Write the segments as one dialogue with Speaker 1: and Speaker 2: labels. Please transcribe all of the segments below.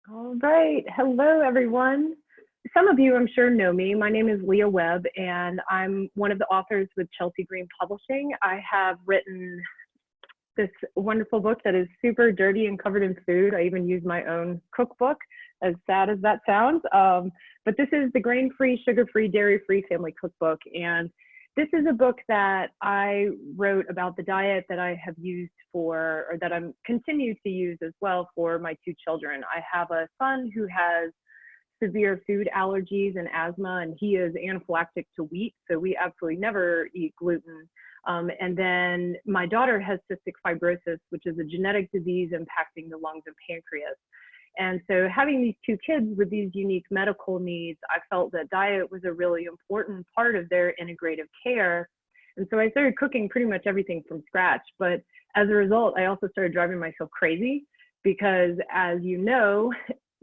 Speaker 1: All right. Hello, everyone. Some of you, I'm sure, know me. My name is Leah Webb, and I'm one of the authors with Chelsea Green Publishing. I have written this wonderful book that is super dirty and covered in food. I even use my own cookbook, as sad as that sounds. But this is the grain-free, sugar-free, dairy-free family cookbook. And this is a book that I wrote about the diet that I have used for, or that I'm continue to use as well for my two children. I have a son who has severe food allergies and asthma, and he is anaphylactic to wheat, so we absolutely never eat gluten. And then my daughter has cystic fibrosis, which is a genetic disease impacting the lungs and pancreas. And so having these two kids with these unique medical needs, I felt that diet was a really important part of their integrative care. And so I started cooking pretty much everything from scratch. But as a result, I also started driving myself crazy because, as you know,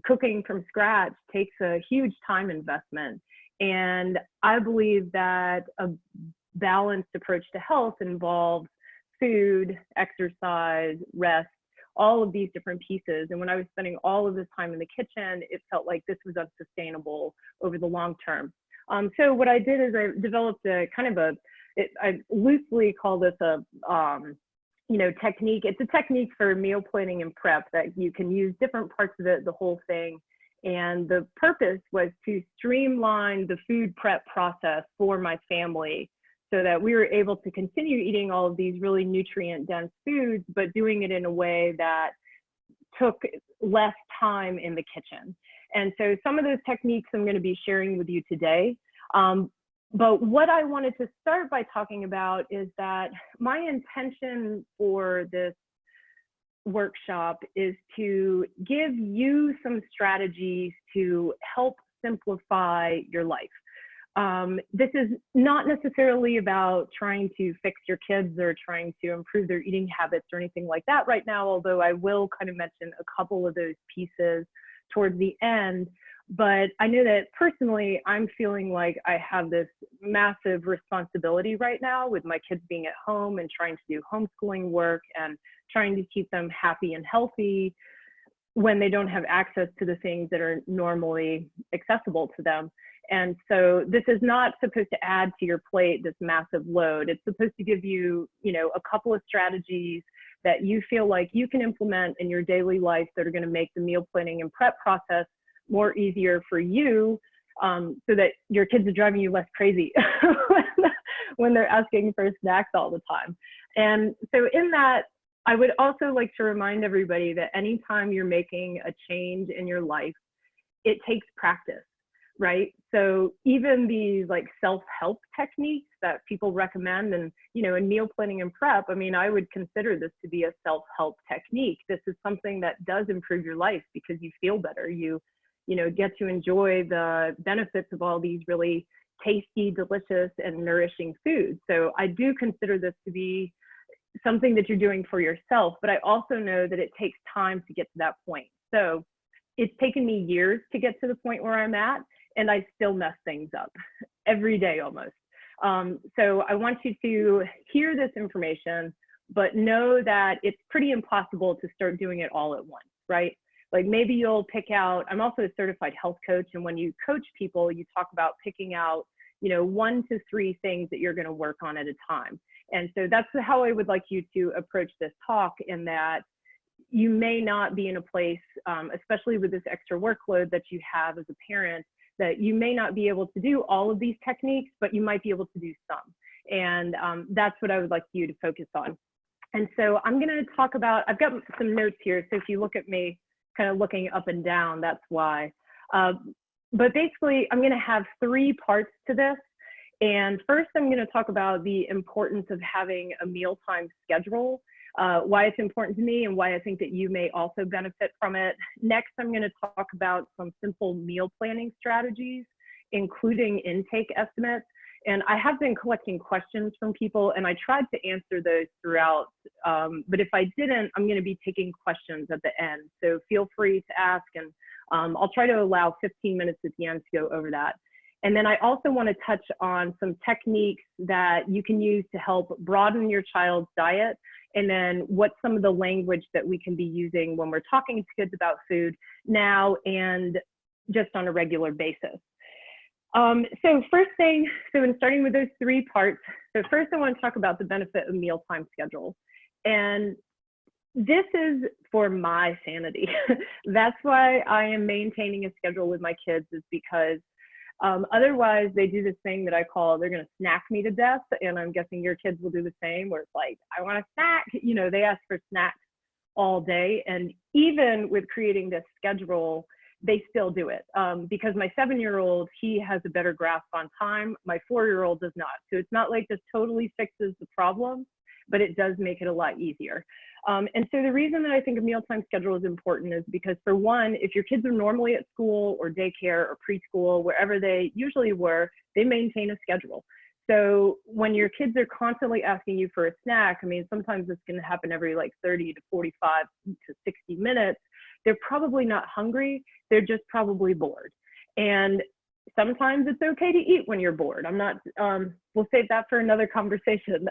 Speaker 1: cooking from scratch takes a huge time investment. And I believe that a balanced approach to health involves food, exercise, rest, all of these different pieces. And when I was spending all of this time in the kitchen, it felt like this was unsustainable over the long term. So what I did is I developed a kind of I loosely call this a technique. It's a technique for meal planning and prep that you can use different parts of it, the whole thing. And the purpose was to streamline the food prep process for my family so that we were able to continue eating all of these really nutrient dense foods, but doing it in a way that took less time in the kitchen. And so some of those techniques I'm going to be sharing with you today. But what I wanted to start by talking about is that my intention for this workshop is to give you some strategies to help simplify your life. This is not necessarily about trying to fix your kids or trying to improve their eating habits or anything like that right now, although I will kind of mention a couple of those pieces towards the end. But I know that personally, I'm feeling like I have this massive responsibility right now with my kids being at home and trying to do homeschooling work and trying to keep them happy and healthy when they don't have access to the things that are normally accessible to them. And so this is not supposed to add to your plate this massive load. It's supposed to give you, a couple of strategies that you feel like you can implement in your daily life that are going to make the meal planning and prep process more easier for you, so that your kids are driving you less crazy when they're asking for snacks all the time. And so in that, I would also like to remind everybody that anytime you're making a change in your life, it takes practice, right? So even these like self-help techniques that people recommend and, in meal planning and prep, I would consider this to be a self-help technique. This is something that does improve your life because you feel better. You get to enjoy the benefits of all these really tasty, delicious, and nourishing foods. So I do consider this to be something that you're doing for yourself, but I also know that it takes time to get to that point. So it's taken me years to get to the point where I'm at, and I still mess things up every day almost. So I want you to hear this information, but know that it's pretty impossible to start doing it all at once, right? Like maybe you'll pick out, I'm also a certified health coach, and when you coach people, you talk about picking out, 1 to 3 things that you're going to work on at a time. And so that's how I would like you to approach this talk, in that you may not be in a place, especially with this extra workload that you have as a parent, that you may not be able to do all of these techniques, but you might be able to do some. And that's what I would like you to focus on. And so I'm going to talk about, I've got some notes here. So if you look at me kind of looking up and down, that's why. But basically, I'm going to have 3 parts to this. And first, I'm going to talk about the importance of having a mealtime schedule, why it's important to me and why I think that you may also benefit from it. Next, I'm going to talk about some simple meal planning strategies, including intake estimates. And I have been collecting questions from people, and I tried to answer those throughout. But if I didn't, I'm going to be taking questions at the end. So feel free to ask, and I'll try to allow 15 minutes at the end to go over that. And then I also want to touch on some techniques that you can use to help broaden your child's diet and then what's some of the language that we can be using when we're talking to kids about food now and just on a regular basis. So first thing, in starting with those 3 parts, so first I want to talk about the benefit of mealtime schedules. And this is for my sanity. That's why I am maintaining a schedule with my kids, is because otherwise they do this thing that I call, they're going to snack me to death. And I'm guessing your kids will do the same, where it's like, I want a snack. You know, they ask for snacks all day. And even with creating this schedule, they still do it, because my 7-year-old, he has a better grasp on time. My 4-year-old does not. So it's not like this totally fixes the problem, but it does make it a lot easier. And so the reason that I think a mealtime schedule is important is because, for one, if your kids are normally at school or daycare or preschool, wherever they usually were, they maintain a schedule. So when your kids are constantly asking you for a snack, I mean, sometimes it's going to happen every like 30 to 45 to 60 minutes. They're probably not hungry. They're just probably bored. And sometimes it's okay to eat when you're bored. I'm not, we'll save that for another conversation.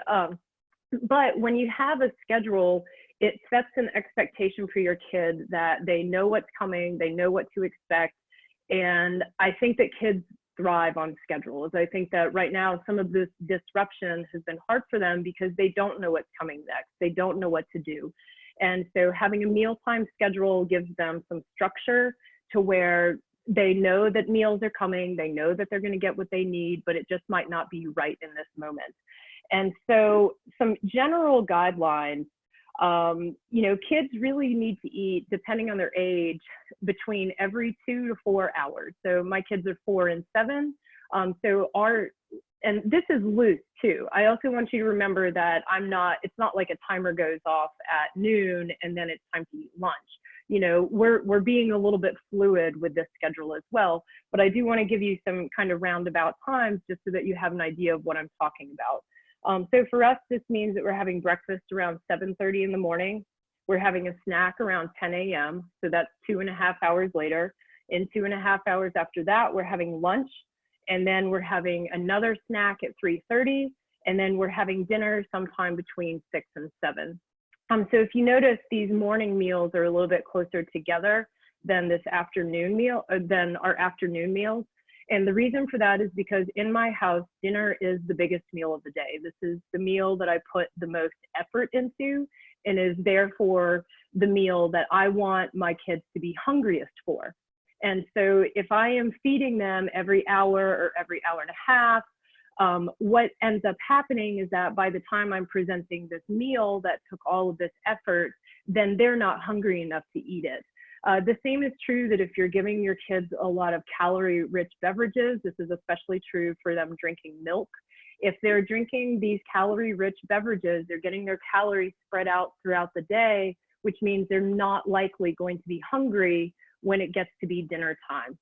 Speaker 1: But when you have a schedule, it sets an expectation for your kid that they know what's coming, they know what to expect. And I think that kids thrive on schedules. I think that right now, some of this disruption has been hard for them because they don't know what's coming next. They don't know what to do. And so having a mealtime schedule gives them some structure to where they know that meals are coming, they know that they're going to get what they need, but it just might not be right in this moment. And so some general guidelines, you know, kids really need to eat, depending on their age, between every 2 to 4 hours. So my kids are 4 and 7. And this is loose too. I also want you to remember that it's not like a timer goes off at noon and then it's time to eat lunch. You know, we're being a little bit fluid with this schedule as well, but I do want to give you some kind of roundabout times just so that you have an idea of what I'm talking about. So for us, this means that we're having breakfast around 7:30 in the morning. We're having a snack around 10 a.m. So that's 2.5 hours later. In 2.5 hours after that, we're having lunch. And then we're having another snack at 3:30. And then we're having dinner sometime between 6 and 7. So if you notice, these morning meals are a little bit closer together than this afternoon meal, than our afternoon meals. And the reason for that is because in my house, dinner is the biggest meal of the day. This is the meal that I put the most effort into, and is therefore the meal that I want my kids to be hungriest for. And so if I am feeding them every hour or every hour and a half, what ends up happening is that by the time I'm presenting this meal that took all of this effort, then they're not hungry enough to eat it. The same is true that if you're giving your kids a lot of calorie-rich beverages, this is especially true for them drinking milk. If they're drinking these calorie-rich beverages, they're getting their calories spread out throughout the day, which means they're not likely going to be hungry when it gets to be dinner time.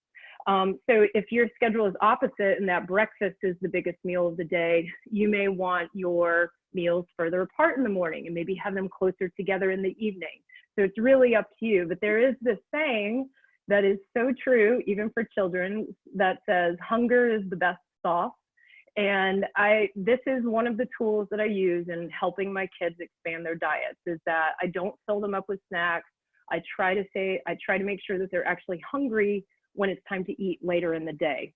Speaker 1: So if your schedule is opposite and that breakfast is the biggest meal of the day, you may want your meals further apart in the morning and maybe have them closer together in the evening. So it's really up to you. But there is this saying that is so true, even for children, that says hunger is the best sauce. And this is one of the tools that I use in helping my kids expand their diets, is that I don't fill them up with snacks. I try to make sure that they're actually hungry when it's time to eat later in the day.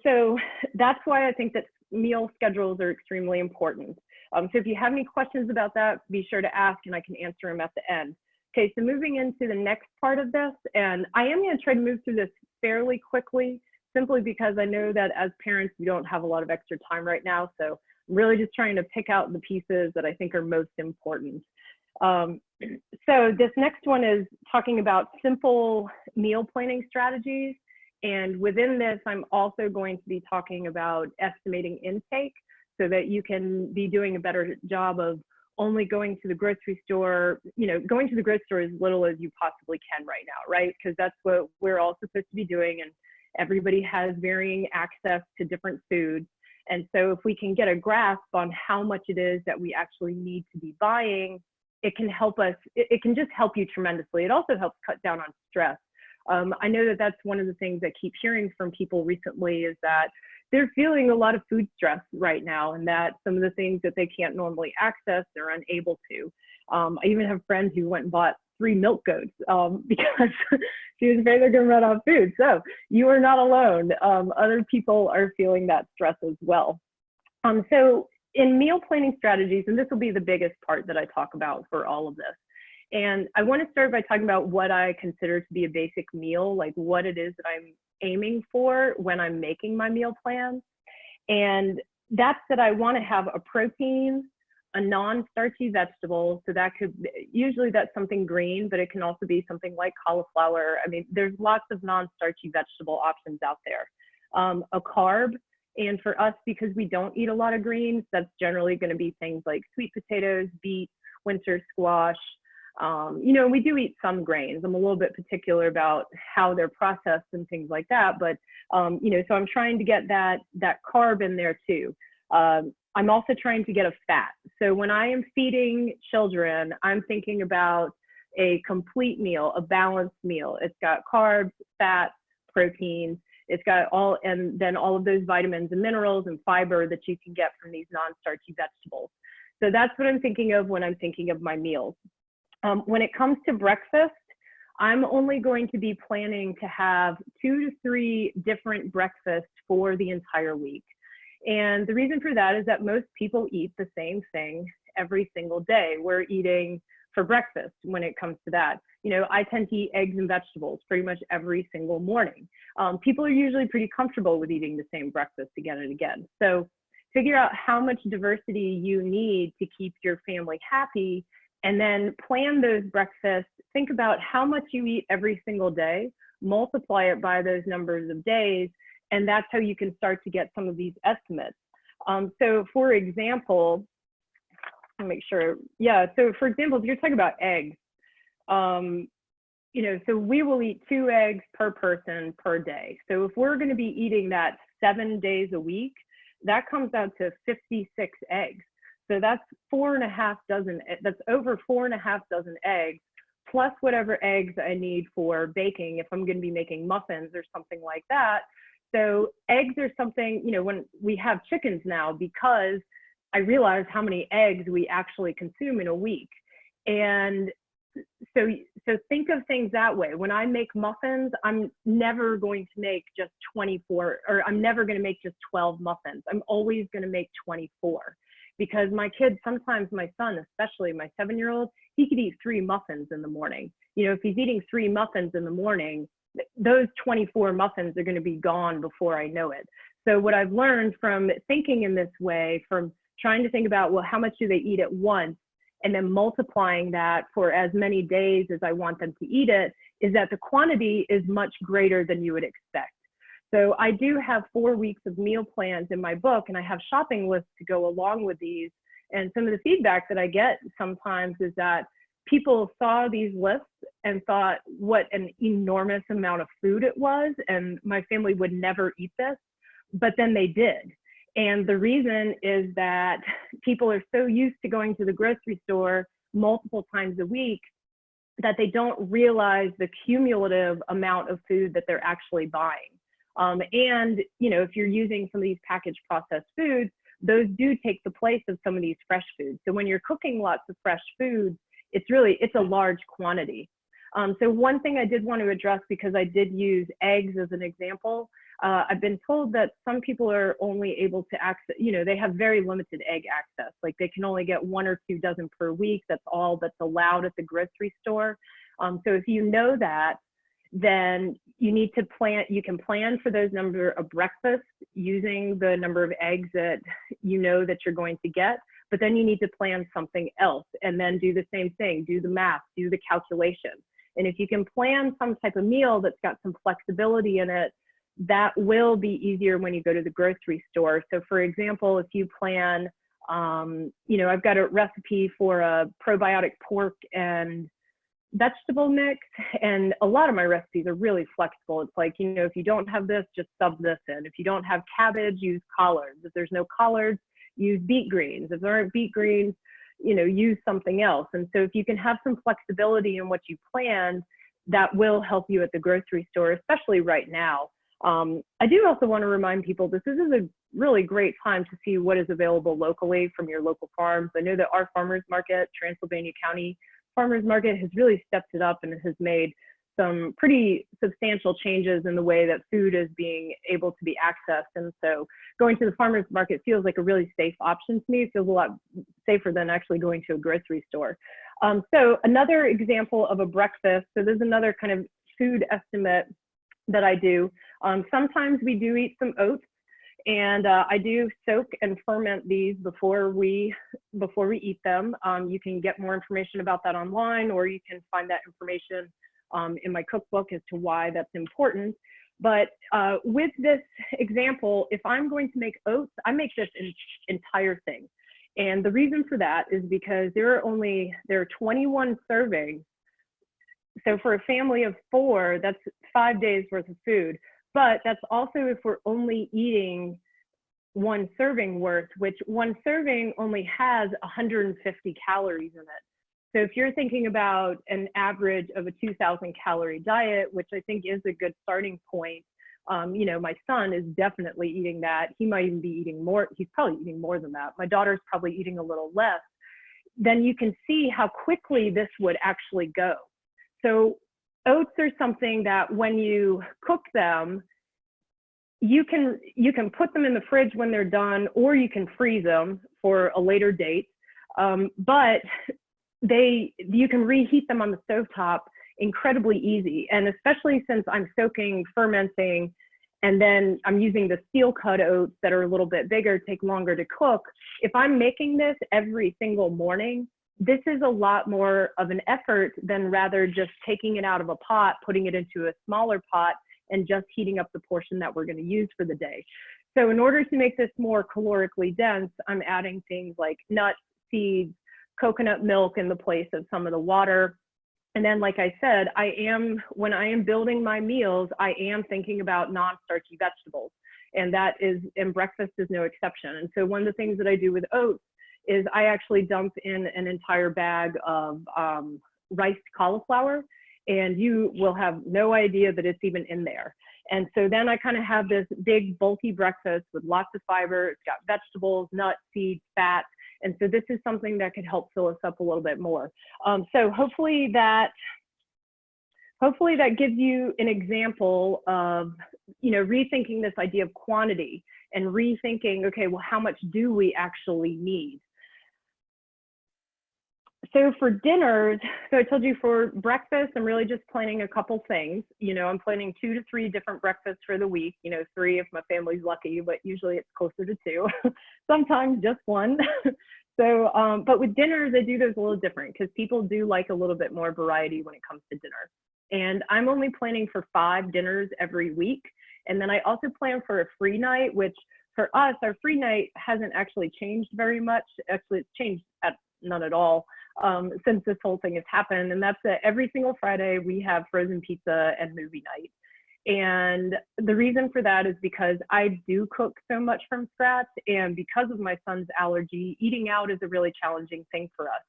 Speaker 1: So that's why I think that meal schedules are extremely important. So if you have any questions about that, be sure to ask and I can answer them at the end. Okay, so moving into the next part of this, and I am going to try to move through this fairly quickly, simply because I know that as parents, we don't have a lot of extra time right now. So I'm really just trying to pick out the pieces that I think are most important. So this next one is talking about simple meal planning strategies. And within this, I'm also going to be talking about estimating intake so that you can be doing a better job of only going to the grocery store, going to the grocery store as little as you possibly can right now, right? Because that's what we're all supposed to be doing. And everybody has varying access to different foods. And so if we can get a grasp on how much it is that we actually need to be buying, it can help us, it can just help you tremendously. It also helps cut down on stress. I know that that's one of the things I keep hearing from people recently, is that they're feeling a lot of food stress right now, and that some of the things that they can't normally access, they're unable to. I even have friends who went and bought 3 milk goats because she was afraid they're going to run out of food. So you are not alone. Other people are feeling that stress as well. So in meal planning strategies, and this will be the biggest part that I talk about for all of this. And I want to start by talking about what I consider to be a basic meal, like what it is that I'm aiming for when I'm making my meal plan. And that's that I want to have a protein, a non-starchy vegetable. So that could, usually that's something green, but it can also be something like cauliflower. I mean, there's lots of non-starchy vegetable options out there. A carb, and for us, because we don't eat a lot of greens, that's generally going to be things like sweet potatoes, beets, winter squash. You know, we do eat some grains. I'm a little bit particular about how they're processed and things like that, but you know, so I'm trying to get that carb in there too. I'm also trying to get a fat. So when I am feeding children, I'm thinking about a complete meal, a balanced meal. It's got carbs, fats, proteins. It's got all, and then all of those vitamins and minerals and fiber that you can get from these non-starchy vegetables. So that's what I'm thinking of when I'm thinking of my meals. When it comes to breakfast, I'm only going to be planning to have 2 to 3 different breakfasts for the entire week. And the reason for that is that most people eat the same thing every single day. We're eating for breakfast when it comes to that. You know, I tend to eat eggs and vegetables pretty much every single morning. People are usually pretty comfortable with eating the same breakfast again and again. So figure out how much diversity you need to keep your family happy, and then plan those breakfasts. Think about how much you eat every single day, multiply it by those numbers of days, and that's how you can start to get some of these estimates. So for example, let me make sure, yeah, so for example, if you're talking about eggs, you know, so we will eat 2 eggs per person per day. So if we're going to be eating that 7 days a week, that comes out to 56 eggs. So that's 4.5 dozen, that's over 4.5 dozen eggs, plus whatever eggs I need for baking if I'm going to be making muffins or something like that. So eggs are something, you know, when we have chickens now, because I realize how many eggs we actually consume in a week. And so think of things that way. When I make muffins, I'm never going to make just 24, or I'm never going to make just 12 muffins. I'm always going to make 24. Because my kids, sometimes my son, especially my 7-year-old, he could eat 3 muffins in the morning. You know, if he's eating 3 muffins in the morning, those 24 muffins are going to be gone before I know it. So what I've learned from thinking in this way, from trying to think about, well, how much do they eat at once, and then multiplying that for as many days as I want them to eat it, is that the quantity is much greater than you would expect. So I do have 4 weeks of meal plans in my book, and I have shopping lists to go along with these. And some of the feedback that I get sometimes is that people saw these lists and thought what an enormous amount of food it was, and my family would never eat this, but then they did. And the reason is that people are so used to going to the grocery store multiple times a week that they don't realize the cumulative amount of food that they're actually buying. And, you know, if you're using some of these packaged processed foods, those do take the place of some of these fresh foods. So when you're cooking lots of fresh foods, it's a large quantity. So one thing I did want to address, because I did use eggs as an example, I've been told that some people are only able to access, you know, they have very limited egg access. Like they can only get 1 or 2 dozen per week. That's all that's allowed at the grocery store. So if you know that, then you need to plan, you can plan for those number of breakfasts using the number of eggs that you know that you're going to get, but then you need to plan something else and then do the same thing, do the math, do the calculation. And if you can plan some type of meal that's got some flexibility in it, that will be easier when you go to the grocery store. So for example, if you plan, you know, I've got a recipe for a probiotic pork and vegetable mix, and a lot of my recipes are really flexible. It's like, you know, if you don't have this, just sub this in. If you don't have cabbage, use collards. If there's no collards, use beet greens. If there aren't beet greens, you know, use something else. And so if you can have some flexibility in what you plan, that will help you at the grocery store, especially right now. I do also want to remind people this is a really great time to see what is available locally from your local farms. I know that our farmers market, Transylvania County Farmers Market, has really stepped it up and has made some pretty substantial changes in the way that food is being able to be accessed. And so going to the farmers market feels like a really safe option to me. It feels a lot safer than actually going to a grocery store. So another example of a breakfast, so there's another kind of food estimate that I do. Sometimes we do eat some oats, and I do soak and ferment these before we eat them. You can get more information about that online, or you can find that information in my cookbook as to why that's important. But with this example, if I'm going to make oats, I make this entire thing. And the reason for that is because there are 21 servings. So for a family of 4, that's 5 days worth of food. But that's also if we're only eating 1 serving worth, which 1 serving only has 150 calories in it. So if you're thinking about an average of a 2,000 calorie diet, which I think is a good starting point, you know, my son is definitely eating that. He might even be eating more. He's probably eating more than that. My daughter's probably eating a little less. Then you can see how quickly this would actually go. So oats are something that when you cook them, you can put them in the fridge when they're done, or you can freeze them for a later date. But you can reheat them on the stovetop incredibly easy. And especially since I'm soaking, fermenting, and then I'm using the steel cut oats that are a little bit bigger, take longer to cook. If I'm making this every single morning, this is a lot more of an effort than rather just taking it out of a pot, putting it into a smaller pot, and just heating up the portion that we're going to use for the day. So in order to make this more calorically dense, I'm adding things like nuts, seeds, coconut milk in the place of some of the water. And then, like I said, when I am building my meals, I am thinking about non-starchy vegetables. And breakfast is no exception. And so one of the things that I do with oats is I actually dump in an entire bag of riced cauliflower, and you will have no idea that it's even in there. And so then I kind of have this big bulky breakfast with lots of fiber. It's got vegetables, nuts, seeds, fat. And so this is something that could help fill us up a little bit more. So hopefully that gives you an example of, you know, rethinking this idea of quantity and rethinking, okay, well, how much do we actually need? So for dinners, so I told you for breakfast, I'm really just planning a couple things. You know, I'm planning 2 to 3 different breakfasts for the week, you know, 3 if my family's lucky, but usually it's closer to 2, sometimes just 1. So, but with dinners, I do those a little different because people do like a little bit more variety when it comes to dinner. And I'm only planning for 5 dinners every week. And then I also plan for a free night, which for us, our free night hasn't actually changed very much. Actually, it's changed none at all since this whole thing has happened. And that's every single Friday we have frozen pizza and movie night. And the reason for that is because I do cook so much from scratch, and because of my son's allergy, eating out is a really challenging thing for us.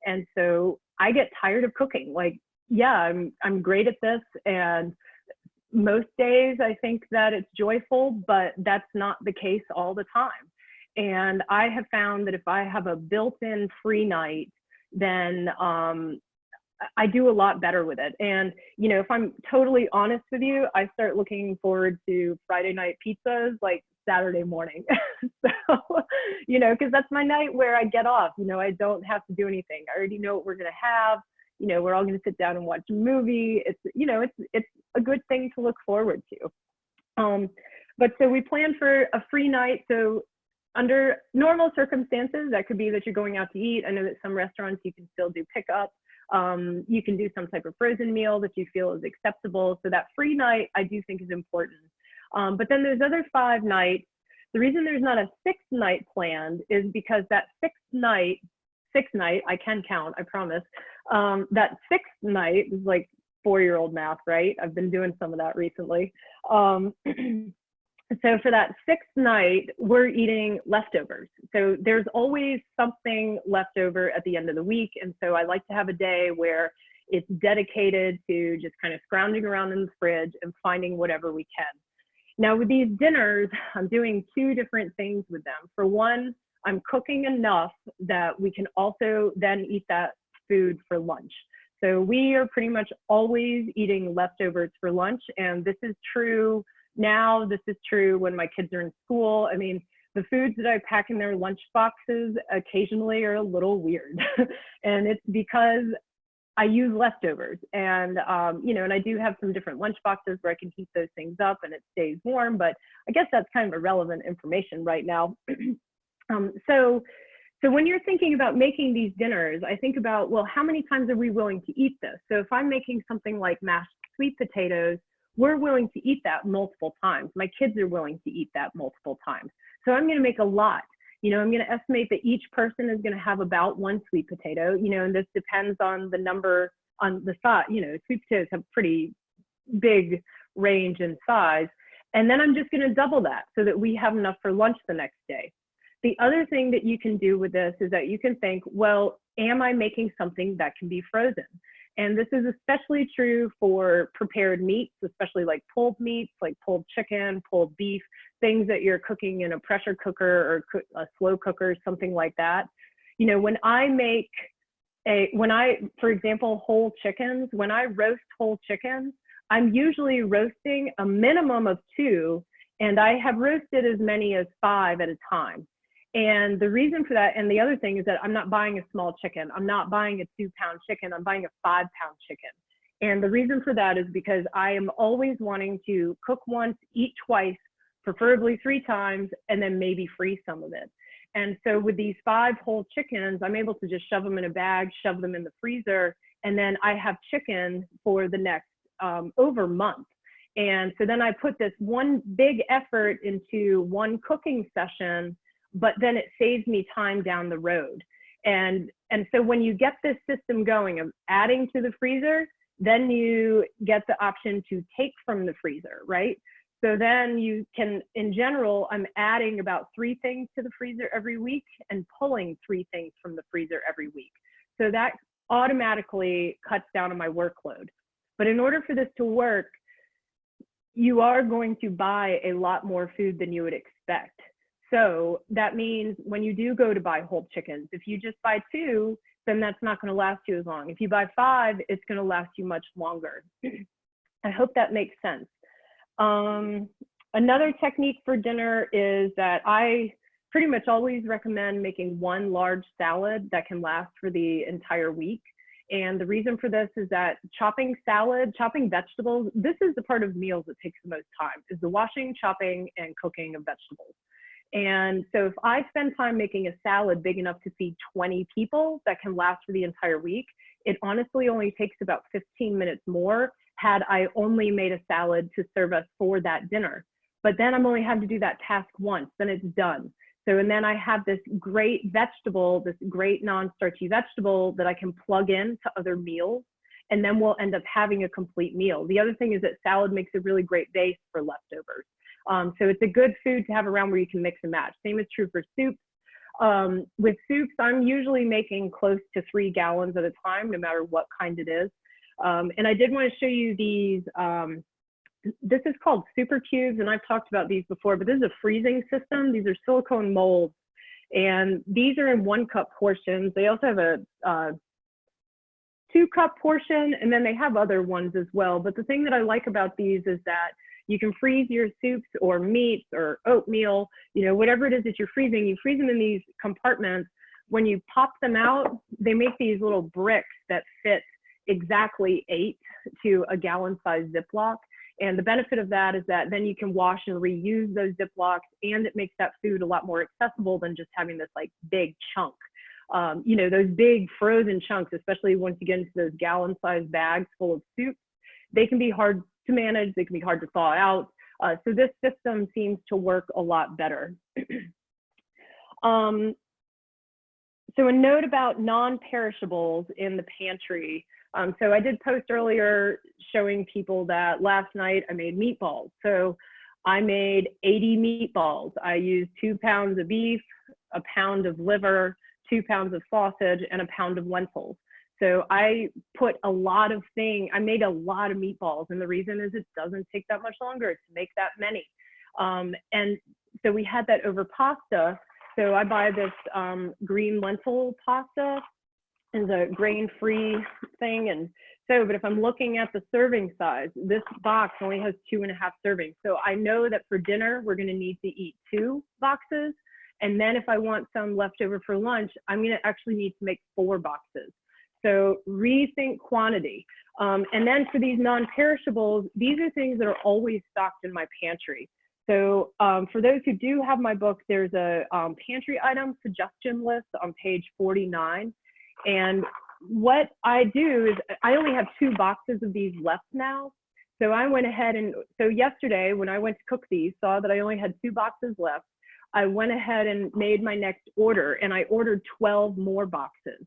Speaker 1: And so I get tired of cooking. Like, yeah, I'm great at this, and most days I think that it's joyful, but that's not the case all the time. And I have found that if I have a built-in free night, then I do a lot better with it. And, you know, if I'm totally honest with you, I start looking forward to Friday night pizzas like Saturday morning. So, you know, because that's my night where I get off, you know, I don't have to do anything. I already know what we're going to have. You know, we're all going to sit down and watch a movie. It's, you know, it's a good thing to look forward to. But so we plan for a free night. So under normal circumstances, that could be that you're going out to eat. I know that some restaurants you can still do pickup. You can do some type of frozen meal that you feel is acceptable. So that free night, I do think is important. But then there's other 5 nights. The reason there's not a 6th night planned is because that 6th night, I can count, I promise. That 6th night is like 4-year-old math, right? I've been doing some of that recently. So for that 6th night, we're eating leftovers. So there's always something left over at the end of the week. And so I like to have a day where it's dedicated to just kind of scrounging around in the fridge and finding whatever we can. Now with these dinners, I'm doing two different things with them. For one, I'm cooking enough that we can also then eat that food for lunch. So we are pretty much always eating leftovers for lunch. And this is true now, this is true when my kids are in school. I mean, the foods that I pack in their lunch boxes occasionally are a little weird. And it's because I use leftovers, and and I do have some different lunch boxes where I can heat those things up and it stays warm, but I guess that's kind of irrelevant information right now. So when you're thinking about making these dinners, I think about, well, how many times are we willing to eat this? So if I'm making something like mashed sweet potatoes, we're willing to eat that multiple times. My kids are willing to eat that multiple times. So I'm going to make a lot. I'm going to estimate that each person is going to have about one sweet potato, and this depends on the number, on the size. Sweet potatoes have pretty big range in size. And then I'm just going to double that so that we have enough for lunch the next day. The other thing that you can do with this is that you can think, well, am I making something that can be frozen? And this is especially true for prepared meats, especially like pulled meats, like pulled chicken, pulled beef, things that you're cooking in a pressure cooker or a slow cooker, something like that. When I make for example, whole chickens, when I roast whole chickens, I'm usually roasting a minimum of 2, and I have roasted as many as 5 at a time. And the reason for that, and the other thing is that I'm not buying a small chicken. I'm not buying a 2-pound chicken. I'm buying a 5-pound chicken. And the reason for that is because I am always wanting to cook once, eat twice, preferably 3 times, and then maybe freeze some of it. And so with these 5 whole chickens, I'm able to just shove them in a bag, shove them in the freezer, and then I have chicken for the next over month. And so then I put this one big effort into one cooking session, but then it saves me time down the road. And so when you get this system going of adding to the freezer, then you get the option to take from the freezer, right? So then you can, in general, I'm adding about 3 things to the freezer every week and pulling 3 things from the freezer every week. So that automatically cuts down on my workload. But in order for this to work, you are going to buy a lot more food than you would expect. So that means when you do go to buy whole chickens, if you just buy 2, then that's not going to last you as long. If you buy 5, it's going to last you much longer. I hope that makes sense. Another technique for dinner is that I pretty much always recommend making one large salad that can last for the entire week. And the reason for this is that chopping vegetables, this is the part of meals that takes the most time, is the washing, chopping, and cooking of vegetables. And so if I spend time making a salad big enough to feed 20 people that can last for the entire week, it honestly only takes about 15 minutes more had I only made a salad to serve us for that dinner. But then I'm only having to do that task once, then it's done. So, and then I have this great vegetable, this great non-starchy vegetable that I can plug in to other meals, and then we'll end up having a complete meal. The other thing is that salad makes a really great base for leftovers. So it's a good food to have around where you can mix and match. Same is true for soups. With soups, I'm usually making close to 3 gallons at a time, no matter what kind it is. And I did want to show you these. This is called super cubes, and I've talked about these before, but this is a freezing system. These are silicone molds, and these are in 1-cup portions. They also have a 2-cup portion, and then they have other ones as well. But the thing that I like about these is that you can freeze your soups or meats or oatmeal, whatever it is that you're freezing, you freeze them in these compartments. When you pop them out, they make these little bricks that fit exactly 8 to a gallon-sized Ziploc. And the benefit of that is that then you can wash and reuse those Ziplocs, and it makes that food a lot more accessible than just having this like big chunk. Those big frozen chunks, especially once you get into those gallon-sized bags full of soup, they can be hard to manage, they can be hard to thaw out. So this system seems to work a lot better. So a note about non-perishables in the pantry. So I did post earlier showing people that last night I made meatballs. So I made 80 meatballs. I used 2 pounds of beef, a pound of liver, 2 pounds of sausage, and a pound of lentils. So I put a lot of I made a lot of meatballs, and the reason is it doesn't take that much longer to make that many. And so we had that over pasta. So I buy this green lentil pasta as a grain-free thing. And so, but if I'm looking at the serving size, this box only has 2.5 servings. So I know that for dinner, we're gonna need to eat 2 boxes. And then if I want some left over for lunch, I'm gonna actually need to make 4 boxes. So rethink quantity. And then for these non-perishables, these are things that are always stocked in my pantry. So for those who do have my book, there's a pantry item suggestion list on page 49. And what I do is I only have 2 boxes of these left now. So I went ahead and, so yesterday when I went to cook these, saw that I only had 2 boxes left. I went ahead and made my next order, and I ordered 12 more boxes.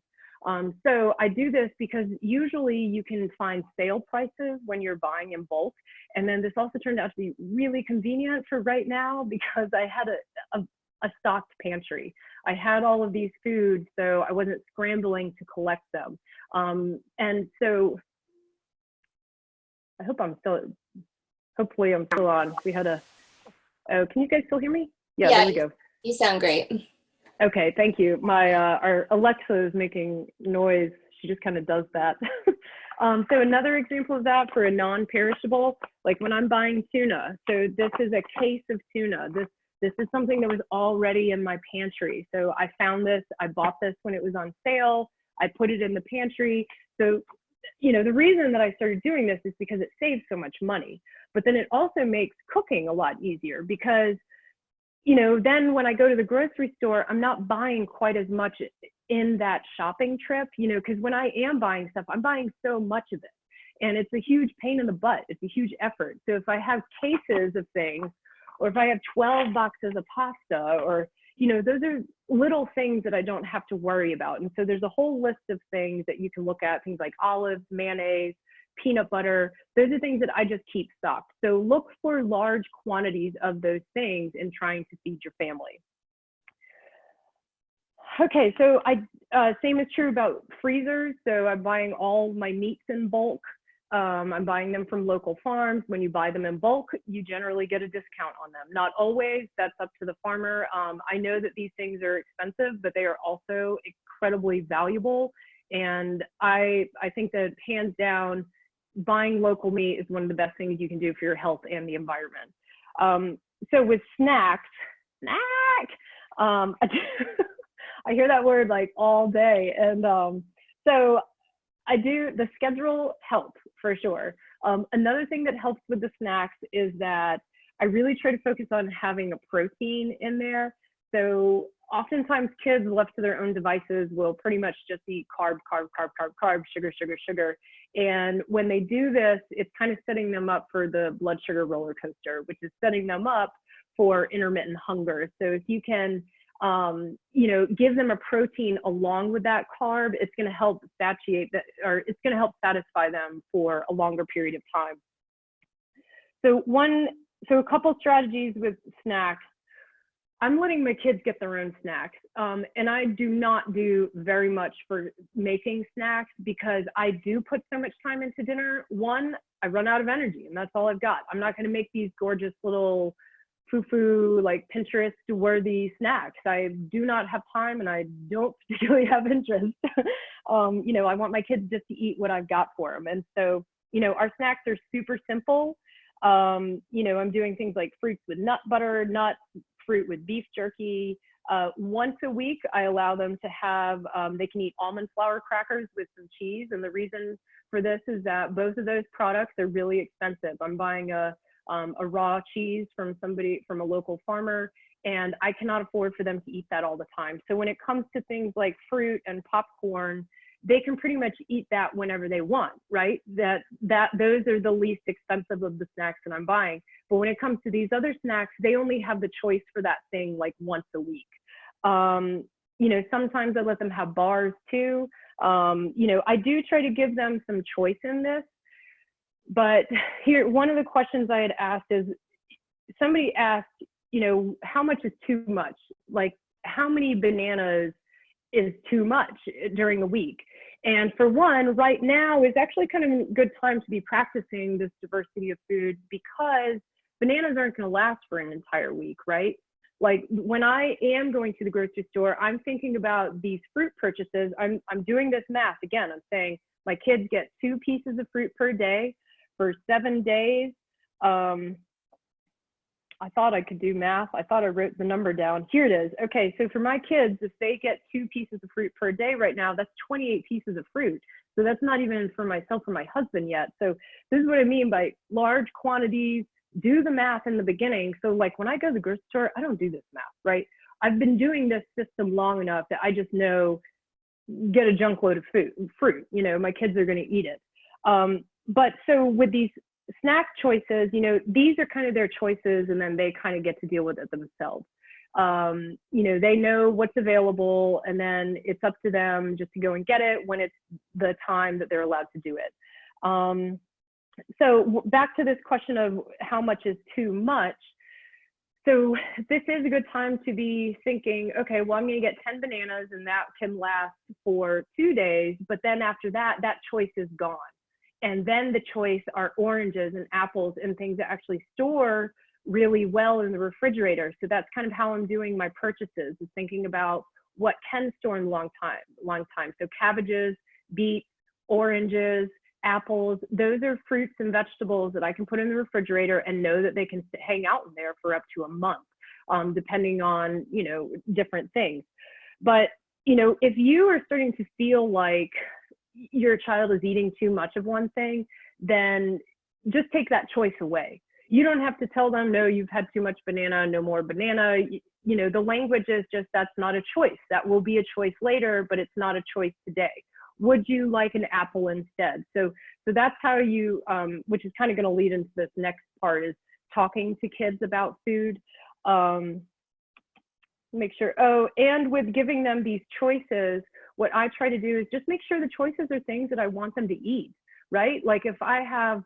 Speaker 1: So I do this because usually you can find sale prices when you're buying in bulk. And then this also turned out to be really convenient for right now because I had a stocked pantry. I had all of these foods, so I wasn't scrambling to collect them. And so I hope hopefully I'm still on. We had oh, can you guys still hear me? Yeah, there we go.
Speaker 2: You sound great.
Speaker 1: Okay, thank you. Our Alexa is making noise. She just kind of does that. So another example of that for a non-perishable, like when I'm buying tuna. So this is a case of tuna. This is something that was already in my pantry. So I found this, I bought this when it was on sale. I put it in the pantry. So, you know, the reason that I started doing this is because it saves so much money, but then it also makes cooking a lot easier because, you know, then when I go to the grocery store, I'm not buying quite as much in that shopping trip, you know, because when I am buying stuff, I'm buying so much of it. And it's a huge pain in the butt. It's a huge effort. So if I have cases of things, or if I have 12 boxes of pasta, or, you know, those are little things that I don't have to worry about. And so there's a whole list of things that you can look at, things like olives, mayonnaise, peanut butter. Those are things that I just keep stocked. So look for large quantities of those things in trying to feed your family. Okay, so same is true about freezers. So I'm buying all my meats in bulk. I'm buying them from local farms. When you buy them in bulk, you generally get a discount on them. Not always, that's up to the farmer. I know that these things are expensive, but they are also incredibly valuable. And I think that hands down, buying local meat is one of the best things you can do for your health and the environment. So with snacks, I hear that word like all day. And so the schedule helps for sure. Another thing that helps with the snacks is that I really try to focus on having a protein in there. So oftentimes kids left to their own devices will pretty much just eat carb, sugar, sugar, sugar. And when they do this, it's kind of setting them up for the blood sugar roller coaster, which is setting them up for intermittent hunger. So if you can, you know, give them a protein along with that carb, it's going to help satiate that, or it's going to help satisfy them for a longer period of time. So a couple strategies with snacks. I'm letting my kids get their own snacks. And I do not do very much for making snacks because I do put so much time into dinner. One, I run out of energy and that's all I've got. I'm not going to make these gorgeous little foo-foo, like Pinterest worthy snacks. I do not have time and I don't particularly have interest. You know, I want my kids just to eat what I've got for them. And so, you know, our snacks are super simple. You know, I'm doing things like fruits with nut butter, fruit with beef jerky. Once a week, I allow them to have, they can eat almond flour crackers with some cheese. And the reason for this is that both of those products are really expensive. I'm buying a raw cheese from a local farmer, and I cannot afford for them to eat that all the time. So when it comes to things like fruit and popcorn, they can pretty much eat that whenever they want, right? Those are the least expensive of the snacks that I'm buying. But when it comes to these other snacks, they only have the choice for that thing like once a week. You know, sometimes I let them have bars too. You know, I do try to give them some choice in this. But here, one of the questions I had asked is, somebody asked, you know, how much is too much? Like, how many bananas is too much during the week? And for one, right now is actually kind of a good time to be practicing this diversity of food because bananas aren't going to last for an entire week, right? Like when I am going to the grocery store, I'm thinking about these fruit purchases. I'm doing this math again. I'm saying my kids get 2 pieces of fruit per day for 7 days. I thought I could do math. I thought I wrote the number down. Here it is. Okay, so for my kids, if they get 2 pieces of fruit per day right now, that's 28 pieces of fruit. So that's not even for myself or my husband yet. So this is what I mean by large quantities. Do the math in the beginning. So like when I go to the grocery store, I don't do this math, right? I've been doing this system long enough that I just know, get a junk load of fruit, you know, my kids are going to eat it. But so with these snack choices, you know, these are kind of their choices, and then they kind of get to deal with it themselves. You know, they know what's available, and then it's up to them just to go and get it when it's the time that they're allowed to do it. So back to this question of how much is too much. So this is a good time to be thinking, okay, well, I'm going to get 10 bananas and that can last for 2 days. But then after that, that choice is gone. And then the choice are oranges and apples and things that actually store really well in the refrigerator. So that's kind of how I'm doing my purchases, is thinking about what can store in a long time. So cabbages, beets, oranges, apples, those are fruits and vegetables that I can put in the refrigerator and know that they can hang out in there for up to a month, depending on, you know, different things. But, you know, if you are starting to feel like your child is eating too much of one thing, then just take that choice away. You don't have to tell them, no, you've had too much banana, no more banana. You know, the language is just, that's not a choice. That will be a choice later, but it's not a choice today. Would you like an apple instead? So that's how you, which is kind of going to lead into this next part, is talking to kids about food. Make sure, oh, and with giving them these choices, what I try to do is just make sure the choices are things that I want them to eat, right? Like if I have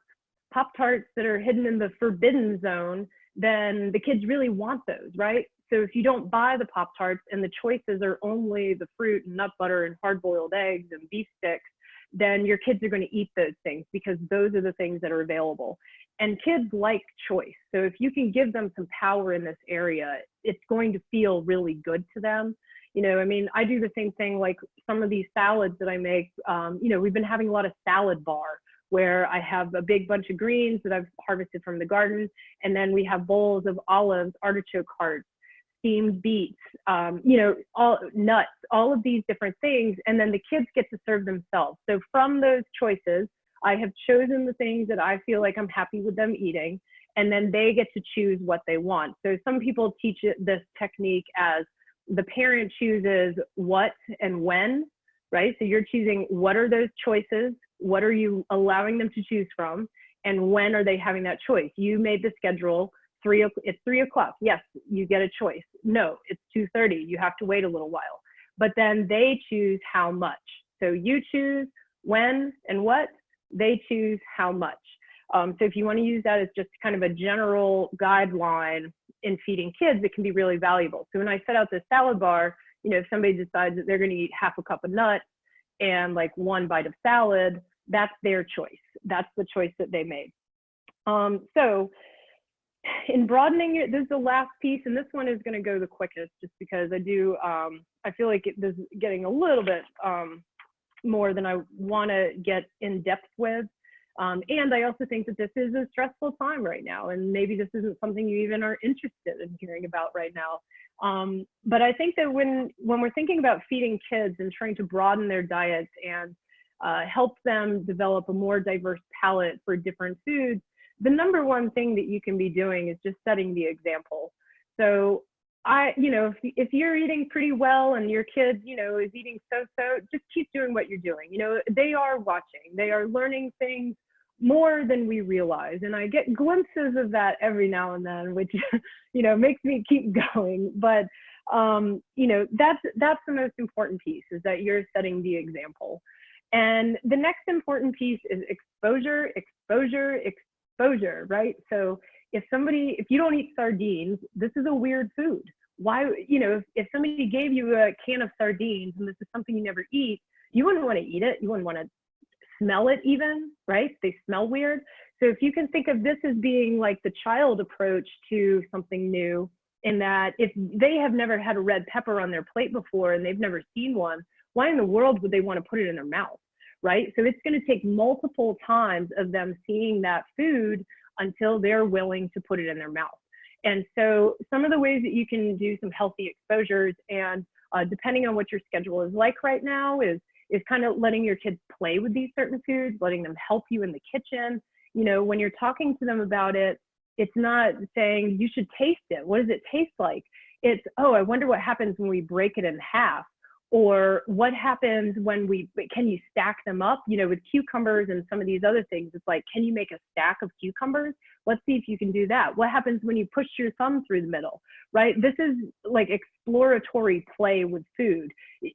Speaker 1: Pop-Tarts that are hidden in the forbidden zone, then the kids really want those, right? So if you don't buy the Pop-Tarts and the choices are only the fruit and nut butter and hard-boiled eggs and beef sticks, then your kids are going to eat those things because those are the things that are available. And kids like choice. So if you can give them some power in this area, it's going to feel really good to them. You know, I mean, I do the same thing, like some of these salads that I make, you know, we've been having a lot of salad bar, where I have a big bunch of greens that I've harvested from the garden. And then we have bowls of olives, artichoke hearts, steamed beets, you know, all nuts, all of these different things. And then the kids get to serve themselves. So from those choices, I have chosen the things that I feel like I'm happy with them eating, and then they get to choose what they want. So some people teach this technique as the parent chooses what and when, right? So you're choosing what are those choices, what are you allowing them to choose from, and when are they having that choice? You made the schedule, it's 3 o'clock. Yes, you get a choice. No, it's 2:30. You have to wait a little while. But then they choose how much. So you choose when and what, they choose how much. So if you want to use that as just kind of a general guideline in feeding kids, it can be really valuable. So when I set out this salad bar, you know, if somebody decides that they're going to eat half a cup of nuts and like 1 bite of salad, that's their choice. That's the choice that they made. So in broadening, this is the last piece, and this one is going to go the quickest just because I do, I feel like this is getting a little bit more than I want to get in depth with. And I also think that this is a stressful time right now, and maybe this isn't something you even are interested in hearing about right now. But I think that when we're thinking about feeding kids and trying to broaden their diets and help them develop a more diverse palate for different foods, the number one thing that you can be doing is just setting the example. So you know, if you're eating pretty well and your kid, you know, is eating so-so, just keep doing what you're doing. You know, they are watching, they are learning things more than we realize. And I get glimpses of that every now and then, which, you know, makes me keep going. But, you know, that's the most important piece, is that you're setting the example. And the next important piece is exposure, exposure, exposure, right? So if you don't eat sardines, this is a weird food. Why, you know, if somebody gave you a can of sardines and this is something you never eat, you wouldn't want to eat it. You wouldn't want to smell it even, right? They smell weird. So if you can think of this as being like the child approach to something new, in that if they have never had a red pepper on their plate before and they've never seen one, why in the world would they want to put it in their mouth, right? So it's going to take multiple times of them seeing that food until they're willing to put it in their mouth. And so some of the ways that you can do some healthy exposures, and depending on what your schedule is like right now, is kind of letting your kids play with these certain foods, letting them help you in the kitchen. You know, when you're talking to them about it, it's not saying you should taste it. What does it taste like? It's, oh, I wonder what happens when we break it in half. Or what happens when can you stack them up? You know, with cucumbers and some of these other things, it's like, can you make a stack of cucumbers? Let's see if you can do that. What happens when you push your thumb through the middle, right? This is like exploratory play with food.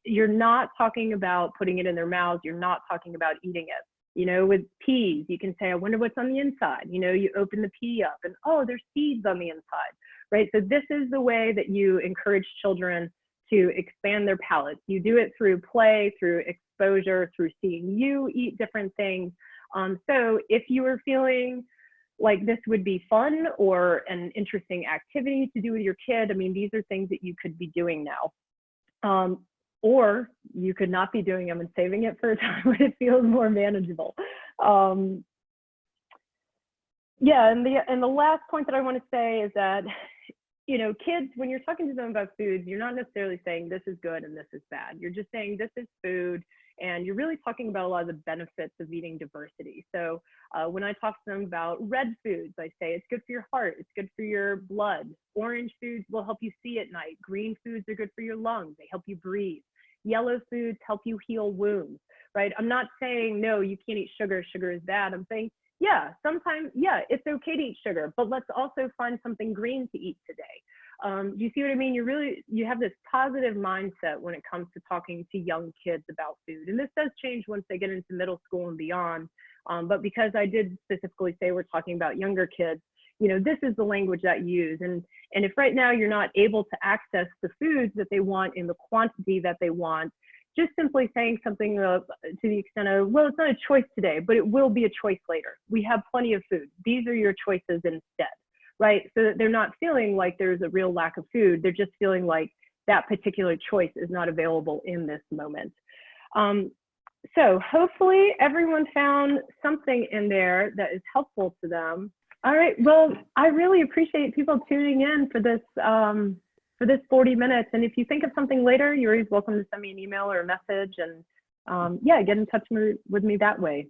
Speaker 1: You're not talking about putting it in their mouths. You're not talking about eating it. You know, with peas, you can say, I wonder what's on the inside. You know, you open the pea up and, oh, there's seeds on the inside, right? So this is the way that you encourage children to expand their palates. You do it through play, through exposure, through seeing you eat different things. So if you were feeling like this would be fun or an interesting activity to do with your kid, I mean, these are things that you could be doing now. Or you could not be doing them and saving it for a time when it feels more manageable. Yeah, and the last point that I want to say is that, you know, kids, when you're talking to them about foods, you're not necessarily saying this is good and this is bad. You're just saying this is food, and you're really talking about a lot of the benefits of eating diversity. So when I talk to them about red foods, I say it's good for your heart, it's good for your blood. Orange foods will help you see at night. Green foods are good for your lungs, they help you breathe. Yellow foods help you heal wounds, right? I'm not saying, no, you can't eat sugar, sugar is bad. I'm saying, yeah, sometimes, yeah, it's okay to eat sugar, but let's also find something green to eat today. Do you see what I mean? You have this positive mindset when it comes to talking to young kids about food. And this does change once they get into middle school and beyond. But because I did specifically say we're talking about younger kids, you know, this is the language that you use. And if right now you're not able to access the foods that they want in the quantity that they want, just simply saying something to the extent of, well, it's not a choice today, but it will be a choice later. We have plenty of food. These are your choices instead, right? So that they're not feeling like there's a real lack of food. They're just feeling like that particular choice is not available in this moment. So hopefully everyone found something in there that is helpful to them. All right, well, I really appreciate people tuning in for this 40 minutes. And if you think of something later, you're always welcome to send me an email or a message, and yeah, get in touch with me that way.